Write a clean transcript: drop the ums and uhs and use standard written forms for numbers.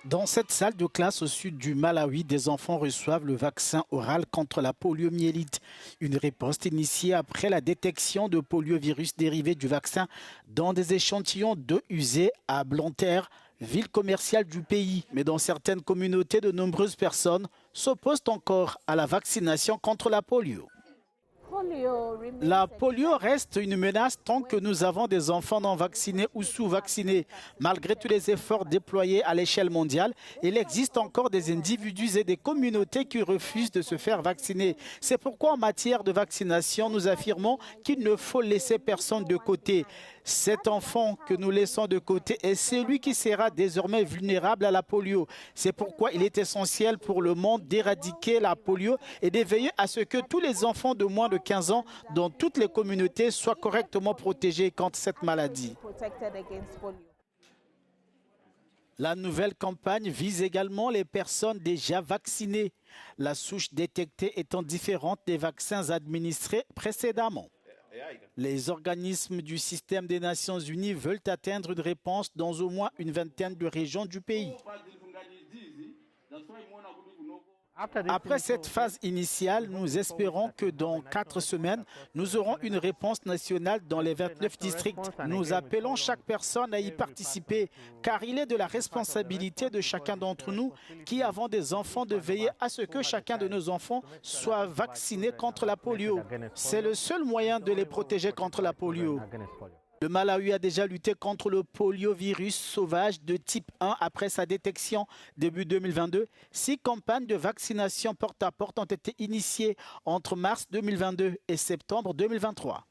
Dans cette salle de classe au sud du Malawi, des enfants reçoivent le vaccin oral contre la poliomyélite. Une riposte initiée après la détection de poliovirus dérivé du vaccin dans des échantillons d'eau usée à Blantyre, ville commerciale du pays. Mais dans certaines communautés, de nombreuses personnes s'opposent encore à la vaccination contre la polio. La polio reste une menace tant que nous avons des enfants non vaccinés ou sous-vaccinés. Malgré tous les efforts déployés à l'échelle mondiale, il existe encore des individus et des communautés qui refusent de se faire vacciner. C'est pourquoi en matière de vaccination, nous affirmons qu'il ne faut laisser personne de côté. Cet enfant que nous laissons de côté est celui qui sera désormais vulnérable à la polio. C'est pourquoi il est essentiel pour le monde d'éradiquer la polio et de veiller à ce que tous les enfants de moins de 15 ans dans toutes les communautés soient correctement protégés contre cette maladie. La nouvelle campagne vise également les personnes déjà vaccinées, la souche détectée étant différente des vaccins administrés précédemment. Les organismes du système des Nations Unies veulent atteindre une réponse dans au moins une vingtaine de régions du pays. Après cette phase initiale, nous espérons que dans 4 semaines, nous aurons une réponse nationale dans les 29 districts. Nous appelons chaque personne à y participer, car il est de la responsabilité de chacun d'entre nous qui avons des enfants de veiller à ce que chacun de nos enfants soit vacciné contre la polio. C'est le seul moyen de les protéger contre la polio. Le Malawi a déjà lutté contre le poliovirus sauvage de type 1 après sa détection début 2022. 6 campagnes de vaccination porte à porte ont été initiées entre mars 2022 et septembre 2023.